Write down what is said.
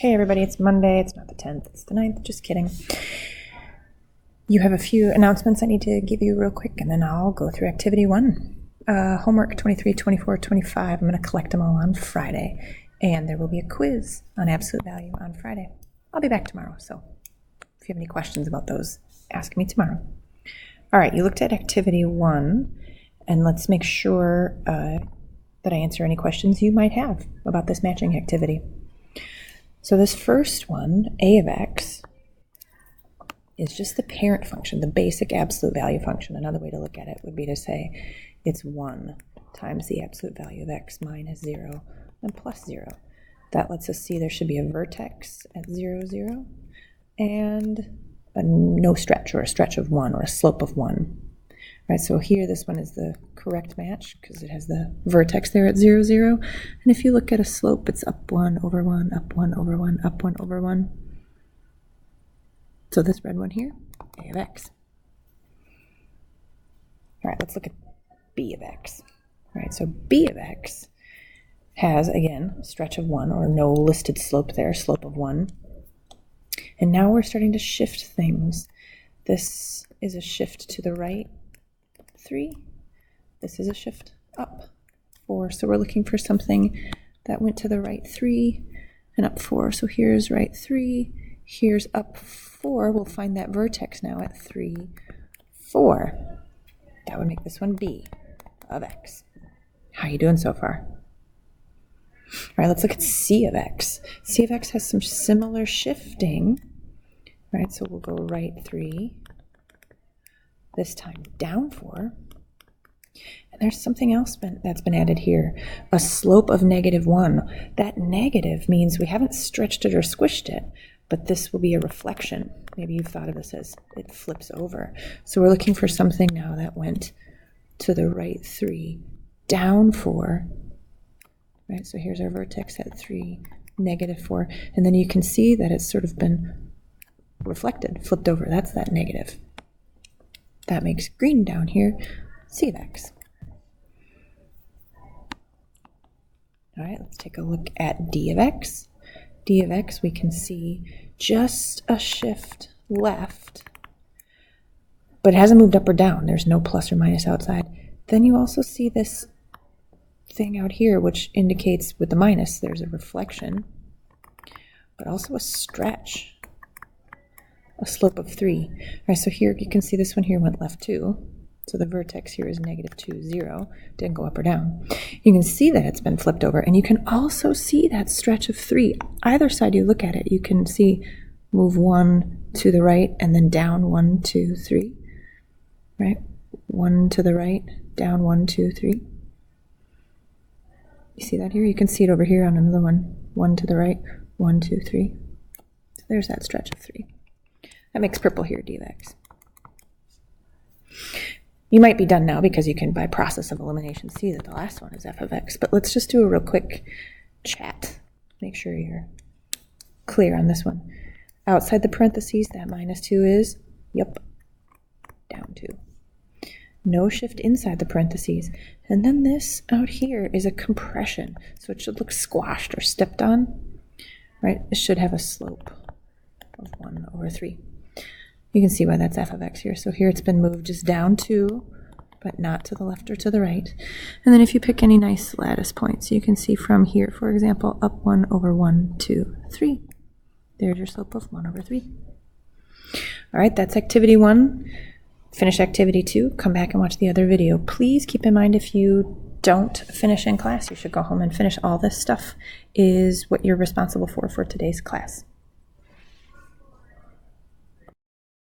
Hey everybody, it's Monday. It's not the 10th, it's the 9th. Just kidding. You have a few announcements I need to give you real quick, and then I'll go through activity 1. Homework 23, 24, 25. I'm going to collect them all on Friday, and there will be a quiz on absolute value on Friday. I'll be back tomorrow, so if you have any questions about those, ask me tomorrow. All right, you looked at activity 1, and let's make sure that I answer any questions you might have about this matching activity. So this first one, a of x, is just the parent function, the basic absolute value function. Another way to look at it would be to say it's 1 times the absolute value of x minus 0 and plus 0. That lets us see there should be a vertex at 0, 0, and a no stretch, or a stretch of 1, or a slope of 1. Right, so here this one is the correct match because it has the vertex there at 0, 0. And if you look at a slope, it's up 1 over 1, up 1 over 1, up 1 over 1. So this red one here, a of x. All right, let's look at b of x. All right, so b of x has, again, a stretch of 1, or no listed slope there, slope of 1. And now we're starting to shift things. This is a shift to the right, 3. This is a shift up, 4. So we're looking for something that went to the right 3 and up 4. So here's right 3, here's up 4. We'll find that vertex now at 3, 4. That would make this one b of x. How you doing so far? All right, let's look at c of x. C of x has some similar shifting. Right, so we'll go right 3, this time down 4. And there's something else that's been added here, a slope of negative 1. That negative means we haven't stretched it or squished it, but this will be a reflection. Maybe you've thought of this as it flips over. So we're looking for something now that went to the right 3, down 4. Right, so here's our vertex at 3, negative 4. And then you can see that it's sort of been reflected, flipped over. That's that negative. That makes green down here c of x. All right, let's take a look at d of x. D of x, we can see just a shift left, but it hasn't moved up or down. There's no plus or minus outside. Then you also see this thing out here, which indicates with the minus, there's a reflection, but also a stretch, a slope of 3. All right, so here you can see this one here went left 2. So the vertex here is negative 2, 0. Didn't go up or down. You can see that it's been flipped over, and you can also see that stretch of 3. Either side you look at it, you can see move 1 to the right and then down 1, 2, 3. Right? 1 to the right, down 1, 2, 3. You see that here? You can see it over here on another one. 1 to the right, 1, 2, 3. So there's that stretch of 3. That makes purple here, d of x. You might be done now because you can, by process of elimination, see that the last one is f of x. But let's just do a real quick chat. Make sure you're clear on this one. Outside the parentheses, that minus 2 is, yep, down 2. No shift inside the parentheses. And then this out here is a compression. So it should look squashed or stepped on. Right? It should have a slope of 1 over 3. You can see why that's f of x here. So here it's been moved just down 2, but not to the left or to the right. And then if you pick any nice lattice points, you can see from here, for example, up 1 over 1, 2, 3. There's your slope of 1 over 3. All right, that's activity 1. Finish activity 2. Come back and watch the other video. Please keep in mind, if you don't finish in class, you should go home and finish all this stuff is what you're responsible for today's class.